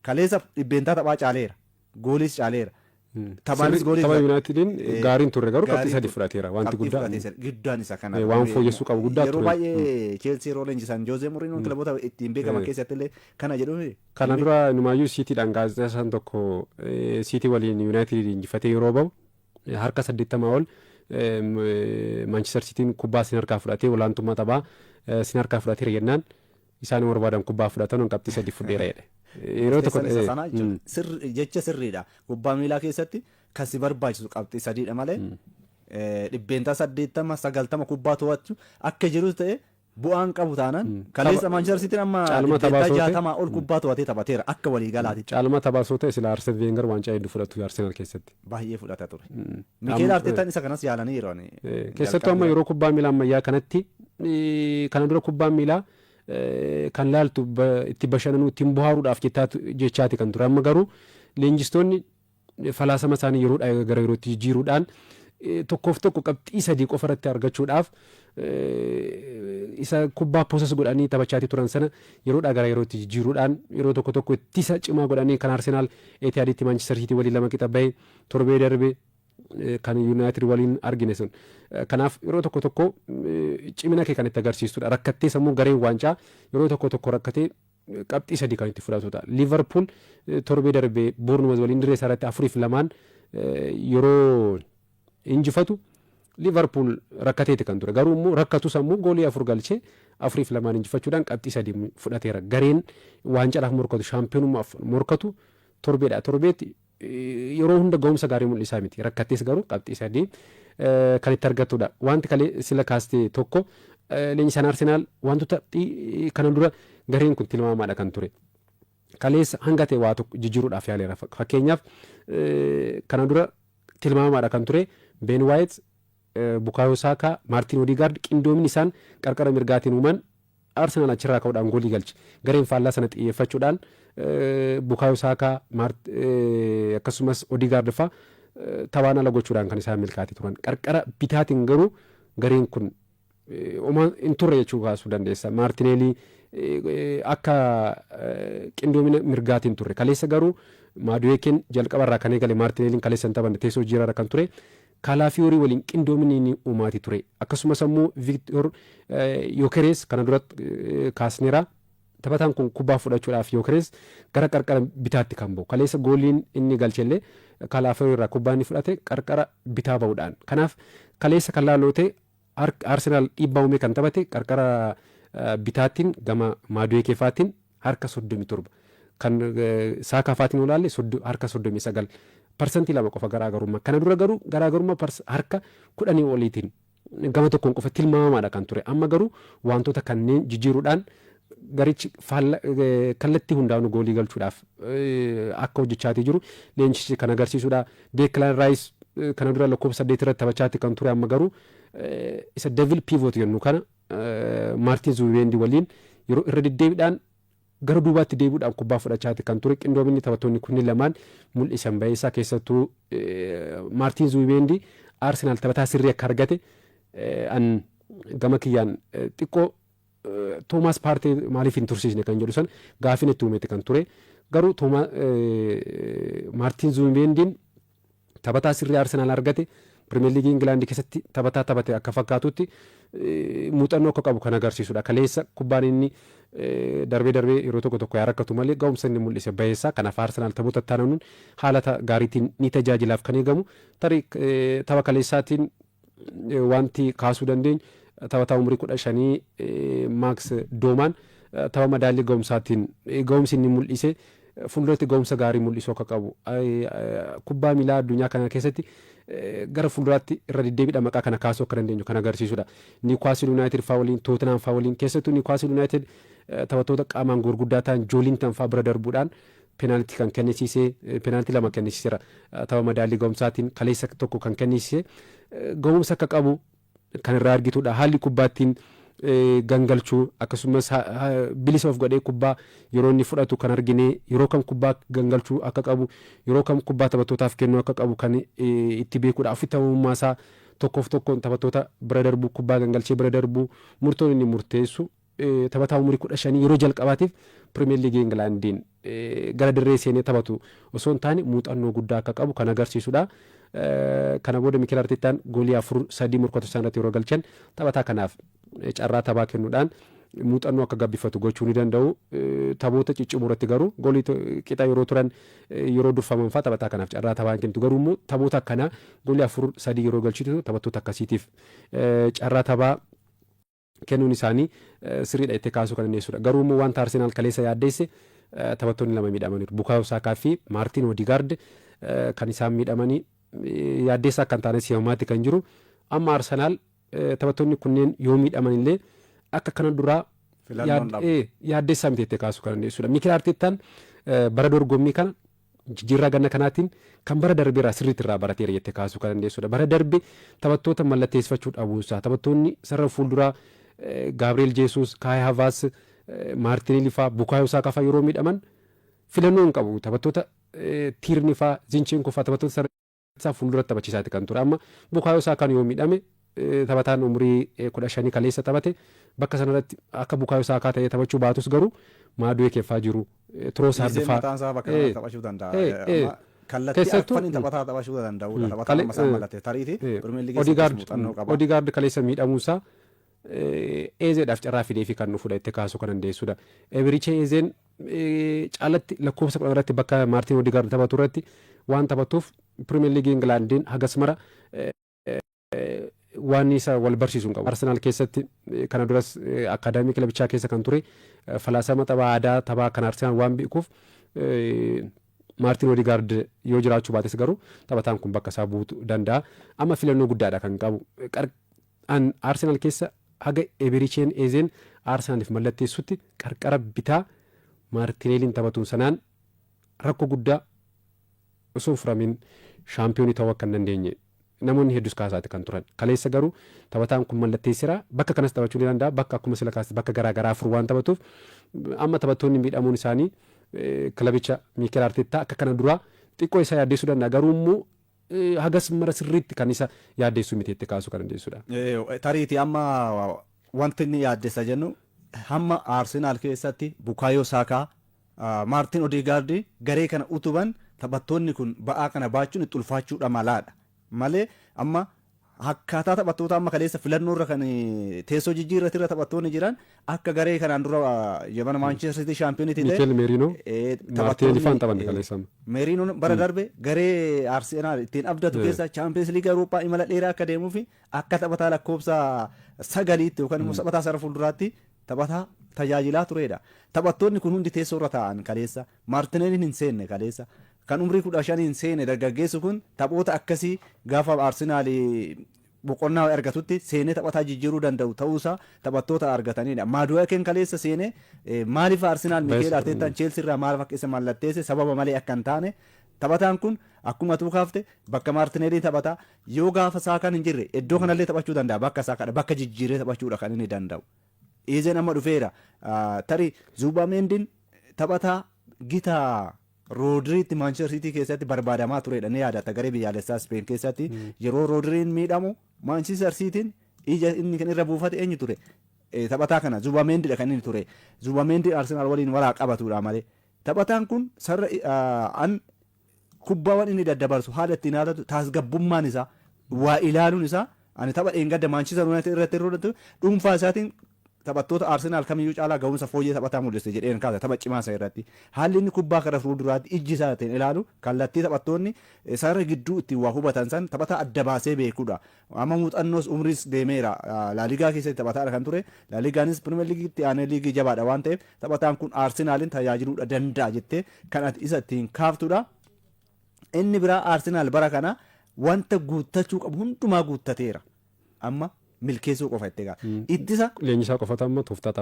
Kaleessa dhibbeentaa taphaa caaleera. Gooliis caaleera. Taphaanis gooliis. Tapha Yuunaayitediin gaariin turre garuu qabxii sadii fudhateera wanti guddaan. Guddaan isa kana. Waan fooyyessuu qabu guddaa ture. Yeroo baay'ee Chelsea yeroo leenjisan Jose Mourinho kilaboota ittiin beekaman keessatti illee kana jedhu. Kana dura Numaayyuu Siitiidhaan gaazexeessaan tokko Siitii waliin Yuunaayitediin injifatee yeroo bahu harka 80 ol Manchester Siitiin kubbaa sin harkaa fudhatee olaantummaa taphaa sin harkaa fudhateera jennaan isaan barbaadan kubbaa fudhatan qabxii sadii fudheera jedhe. Yeroo tokko jecha sirriidha. Kubbaa miilaa keessatti kan si barbaachisu qabxii sadiidha malee dhibbeentaa 80-90 kubbaa to'achuu akka jirus ta'e bu'aan qabu taanaan kaleessa Manchester Siitiin amma dhibbeentaa 60 ol kubbaa to'atee taphateera akka waliigalaati. Caalmaa taphaasoo ta'e sila Arsene Wenger waancaa hedduu fudhatu Arsenaal keessatti. Baay'ee fudhata ture. Mikel Arteetaan isa kanas yaalanii yeroo keessattuu amma yeroo kubbaa miilaa ammayyaa kanatti kana dura kubbaan miilaa kan laaltu itti bashannanuu ittiin bohaaruudhaaf jechaati kan ture amma garuu leenjistoonni falaasama isaanii yeroodhaa gara yerootti jijjiiruudhaan tokkoof tokko qabxii sadii qofa irratti argachuudhaaf isa kubbaa poosas godhanii taphachaati turan sana yeroodhaa gara yerootti jijjiiruudhaan yeroo tokko tokko ittisa cimaa godhanii kan Arsenaal Etihaaditti Manchester City waliin 2 qixa bahee torbee darbe kan United waliin argine sun kanaaf yeroo tokko tokko cimina kee kan itti agarsiistudha rakkattee sammuu gareen waancaa yeroo tokko tokko rakkatee qabxii sadii kan itti fudhatudha Liverpool torbee darbee Bournemouth waliin dirree isaarratti 4-2 yeroo injifatu Liverpool rakkateeti kan ture garuu immoo rakkatu sammuu goolii 4 galchee 4-2 injifachuudhaan qabxii sadii fudhateera gareen waancaadhaaf morkatu shaampiyoonummaaf morkatu torbeetti yeroo hunda ga'umsa gaarii mul'isaa miti rakkattees garuu qabxii sadii kan itti argattudha wanti kalee sila kaastee tokko leenjisaan Arsenaal wantoota kana dura gareen kun tilmaamaadha kan ture kaleessa hanga ta'e waa tokko jijjiiruudhaaf yaaleera fakkeenyaaf kana dura tilmaamaadha kan ture Ben White Bukayo Saka Martin Odegaard qindoomin isaan qarqara mirgaatiin uuman Arsenaal achirraa ka'uudhaan goolii galche gareen faallaa sana xiyyeeffachuudhaan Bukayo Saka akkasumas Odegaard fa taphaan ala gochuudhaan kan isaan milkaa'anii turan qarqara bitaatiin garuu gareen kun hin turre jechuu kaasuu dandeessa Martinelli akka qindoomina mirgaatiin turre kaleessa garuu Maduekeen jalqabarraa kan eegale Martinelliin kaleessa hin taphanne teessoo jiraarra kan ture Kalaafiyoorii waliin qindoominni uumaati ture akkasumas ammoo Victor Yokeres kana duratti kaasneera taphataan kun kubbaa fudhachuudhaaf Yokeres gara qarqara bitaatti kan ba'u kaleessa gooliin inni galchellee Kalaafiyoorii irraa kubbaa inni fudhate qarqara bitaa ba'uudhaan kanaaf kaleessa kan laaloote Arsenaal dhiibbaa uumee kan taphate qarqara bitaattiin gama Maduekee faatiin harka 37 kan Saakaa faatiin olaalle harka 39 parsantii 2 qofa garaagarummaa kana dura garuu garaagarummaa harka 10 oliitiin gama tokkoon qofa tilmaamaadha kan ture amma garuu wantoota kanneen jijjiiruudhaan garichi kallattii hundaa'uun goolii galchuudhaaf akka hojjechaatii jiru leenjichi kan agarsiisudha Declan Rice kana dura lakkoofsa 8 irratti taphachaatti kan ture amma garuu isa devil pivot jennu kana Martin Zubimendi waliin yeroo irra deddeebiidhaan gara duubaatti deebi'uudhaan kubbaa fudhachaatti kan ture qindoominni taphattoonni kunniin lamaan mul'isan baay'isaa keessattuu Martin Zubimendi Arsenaal taphataa sirrii akka argate an gama kiyyaan xiqqoo Thomas Partey maaliif hin tursiisne kan jedhu san gaafin itti uumetti kan ture garuu Martin Zubimendiin taphataa sirrii Arsenaal argate Premier League England keessatti taphataa taphate akka fakkaatutti muuxannoo akka qabu kan agarsiisudha kaleessa kubbaan inni darbee yeroo tokko tokko rakkatu malee ga'umsa inni mul'ise baay'isaa kanaaf Arsenaal taphoota taananuun haala gaariitiin ni tajaajilaaf kan eegamu tarii tapha kaleessaatiin wanti kaasuu dandeenyu taphataa umurii 15 Max Doomaan tapha madaallii ga'umsaatiin ga'umsi inni mul'ise fuulduratti ga'umsa gaarii mul'isuu akka qabu kubbaa miilaa addunyaa kana keessatti gara fuulduraatti irra deddeebiidhaan maqaa kana kaasuu akka dandeenyu kan agarsiisudha. Newcastle United faa waliin Tottenham faa waliin keessattuu Newcastle United taphattoota qaamaan gurguddaa ta'an Joelinton faa bira darbuudhaan penaltii kan kennisiisee penaltii lama kennisiiseera tapha madaallii ga'umsaatiin kaleessa tokko kan kennisiisee ga'umsa akka qabu kan irraa argitudha. Haalli kubbaattiin gangalchuu akkasumas bilisa of godhee kubbaa yeroo inni fudhatu kan argine yeroo kam kubbaa gangalchuu akka qabu yeroo kam kubbaa taphattootaaf kennuu akka qabu kan itti beekudha. Ofitti amanamummaa isaa tokkoof tokkoon taphattoota bira darbuu kubbaa gangalchee bira darbuu murtoon inni murteessu taphataa umurii 15 yeroo jalqabaatiif Pirimeer Liigii Ingilaandiin gara dirree seenee taphatu osoo hin taane muuxannoo guddaa akka qabu kan agarsiisudha. Kana booda Mikel Arteetaan goolii 4-3 morkatu isaaniirratti yeroo galchan taphataa kanaaf carraa taphaa kennuudhaan muuxannoo akka gabbifatu gochuu ni danda'u. Taphoota ciccimoo irratti garuu goolii qixa yeroo turan yeroo durfaman fa'aa taphataa kanaaf carraa taphaa kennitu garuu immoo taphoota akkanaa goolii 4-3 yeroo galchitu taphattoota akkasiitiif carraa taphaa kennuun isaanii sirriidha itti kaasuu kan dandeessudha. Garuu immoo wanta Arsenaal kaleessa yaaddeesse taphattoonni lama miidhamaniiru. Bukaayoo Saakaa fi Maartiin Oodigaard kan isaan miidhamanii yaaddeessaa kan taane si'amaatti kan jiru. Amma Arsenaal taphattoonni kunneen yoo miidhaman illee akka kana duraa yaaddeessaa miti itti kaasuu kan dandeessudha. Mikel Arteetaan bara dorgommii kana jijjiirraa ganna kanaatiin kan bara darbeerraa sirriitti irraa barateera jettee kaasuu kan dandeessudha. Bara darbe taphattoota mallatteessifachuu dhabuusaa taphattoonni sarara fuulduraa Gabriel Jesus, Kai Havertz, Martinelli fa'aa Bukaayoo Saakaa fa'aa yeroo miidhaman filannoo hin qabu. Taphattoota Tiirni fa'aa Zinchenko fa'aa taphattoota sarara fuulduratti taphachiisaati kan ture. Amma Bukaayoo Saakaan yoo miidhame taphataan umurii 15 kaleessa taphate bakka sanarratti akka Bukaayoo Saakaa ta'ee taphachuu baatus garuu maaduu keeffaa jiru. Troossaard fa'aa taphachuu danda'a. Keessattuu taphataa taphachuu danda'udha. Taphataa amma isaan mallattee tariitii Pirimeer Liigii Oodigaard kaleessa miidhamuusaa Eezeedhaaf carraa fideefi kan dhufudha itti kaasuu kan dandeessudha. Eberichee Eezeen caalatti lakkoofsa 10 irratti bakka Maartiin Oodigaard taphatu irratti waan taphatuuf Pirimeer Liigii Ingilaandiin hagas mara waan isa wal barsiisuu hin qabu. Arsenaal keessatti kana duras akaadaamii kilabichaa keessa kan ture falaasama taphaa aadaa taphaa kan Arsenaal waan beekuuf Maartiin Oodigaard yoo jiraachuu baates garuu taphataan kun bakka isaa buutu danda'a. Amma filannoo guddaadha kan qabu. Arsenaal keessa haga Ebericheen Eezeen Arsenaaliif mallatteessutti qarqara bitaa Maartineeliin taphatuun sanaan rakkoo guddaa osoo furamin shaampiyoonii ta'uu akka hin dandeenye namoonni hedduus kaasaati kan turan. Kaleessa garuu taphataan kun mallatteessira bakka kanas taphachuu ni danda'a. Bakka akkuma sila kaasate bakka garaagaraa afur waan taphatuuf amma taphattoonni miidhamuun isaanii kilabicha Mikel Arteetaa akka kana duraa xiqqoo isaa yaaddeessuu danda'a. Garuu immoo hagas mara sirriitti kan isa yaaddeessuu miti itti kaasuu kan dandeessudha. Tariitii amma wanti inni yaaddeessa jennu hamma Arsenaal keessatti Bukaayoo Saakaa Maartiin Oodigaard garee kana utuban taphattoonni kun ba'aa kana baachuun itti ulfaachuudha malaadha. Malee amma akkaataa taphattoota amma kaleessa filannoo irra kan teessoo jijjiirratti irra taphattoonni jiran akka garee kanaan dura jabana Manchester City shaampiyoonitii ta'e Mikel Merino Maartineelli faan taphanne kaleessa. Merinoon bara darbe garee Arsenaal ittiin abdatu keessa Champions League Awurooppaa imala dheeraa akka deemuu fi akka taphataa lakkoofsa 9tti yookaan immoo taphataa sarara fuulduraatti taphataa tajaajilaa turedha. Taphattoonni kun hundi teessoo irra taa'an kaleessa Maartineelliin hin seenne kaleessa. Kan umrii 15 hin seene dargaggeessu kun taphoota akkasii gaafa Arsenaal boqonnaa argatutti seenee taphataa jijjiiruu danda'u ta'uusaa taphattoota argatanidha. Maadu'aaken kaleessa seenee maaliif Arsenaal Mikel Arteetaan Cheelsii irraa maaliif akka isa mallatteesse sababa malee akka hin taane taphataan kun akkuma tuu kaafte bakka Maartineelii taphataa yoo gaafa Saakaan hin jirre iddoo kanallee taphachuu danda'a bakka Saakaadha bakka jijjiiree taphachuudha kan inni danda'u. Eezeen amma dhufeera tarii Zuubameendiin taphataa gitaa Roodiriitti Manchester City keessatti barbaadamaa turedha ni yaadata garee biyyaalessaa Speen keessatti yeroo Roodiriin miidhamu Manchester Cityin ija inni kan irra buufate eenyu ture taphataa kana Zuubameendiidha kan inni ture Zuubameendiin Arsenaal waliin walaa qabatudha malee taphataan kun sarra kubbaawwan inni daddabarsu haala ittiin haadatu taasgabbummaan isaa waa ilaaluun isaa ani tapha dheengadda Manchester United irratti hir'atu dhuunfaa isaatiin taphattoota Arsenaal kamiyyuu caalaa ga'umsa fooyyee taphataa mul'iste jedheen kaasa tapha cimaa isaa irratti haalli inni kubbaa karaa fuulduraatti ijji isaatiin ilaalu kallattii taphattoonni sarara gidduu ittiin waa hubatan san taphataa adda baasee beekudha. Amma muuxannoos umriis deemeera laaligaa keessatti taphataadha kan ture laaligaanis Pirimeer Liigiitti aanee liigii jabaadha waan ta'eef taphataan kun Arsenaaliin tajaajiluudha danda'a jettee kan ati isa ittiin kaaftudha. Inni biraa Arsenaal bara kana wanta guuttachuu qabu hundumaa guuttateera. Amma milkeessuu qofa itti gaa. Ittisa leenjisaa qofatu amma tooftaa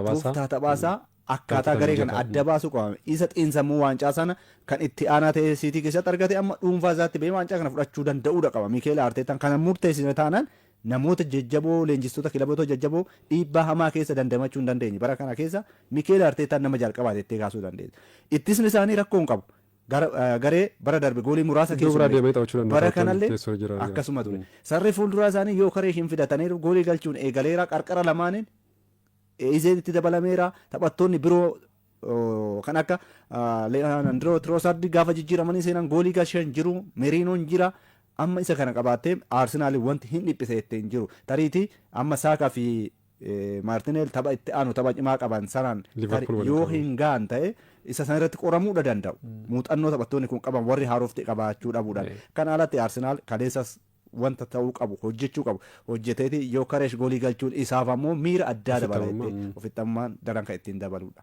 taphasaa akkaataa garee kana adda baasuu qaba. Isa xiinsammuu waancaa sana kan itti aanaa ta'e siitii keessatti argate amma dhuunfaa isaatti bahee waancaa kana fudhachuu danda'uudha qaba. Miikeel Arteetaan kana murteessine taanaan namoota jajjaboo leenjistoota kilaboota jajjaboo dhiibbaa hamaa keessa dandamachuu hin dandeenye. Bara kana keessa Miikeel Arteetaan nama jalqabaate itti kaasuu dandeenya. Ittisni isaanii rakkoo hin qabu. Garee bara darbe goolii muraasa keessumaa bara kanallee akkasuma ture. Sarri fuulduraa isaanii yoo karee hin fidataniiru goolii galchuun eegaleera qarqara lamaaniin Izeen itti dabalameera taphattoonni biroo kan akka Leandro Trossard gaafa jijjiiramanii seenan goolii galchan jiru Merinoon jira amma isa kana qabaattee Arsenaal wanti hin dhiphise ittiin jiru tariitii amma Saakaa fi Martinel tapha itti aanu tapha cimaa qaban sanaan yoo hin gaan ta'e isa san irratti qoramuudha danda'u muuxannoo taphattoonni kun qaban warri haarofte qabaachuu dhabuudhaan kan alatti Arsenaal kaleessas wanta ta'uu qabu hojjechuu qabu hojjeteeti yoo kareesh goolii galchuun isaaf ammoo miira addaa dabalattee ofitti ammaan daran kan ittiin dabaluudha.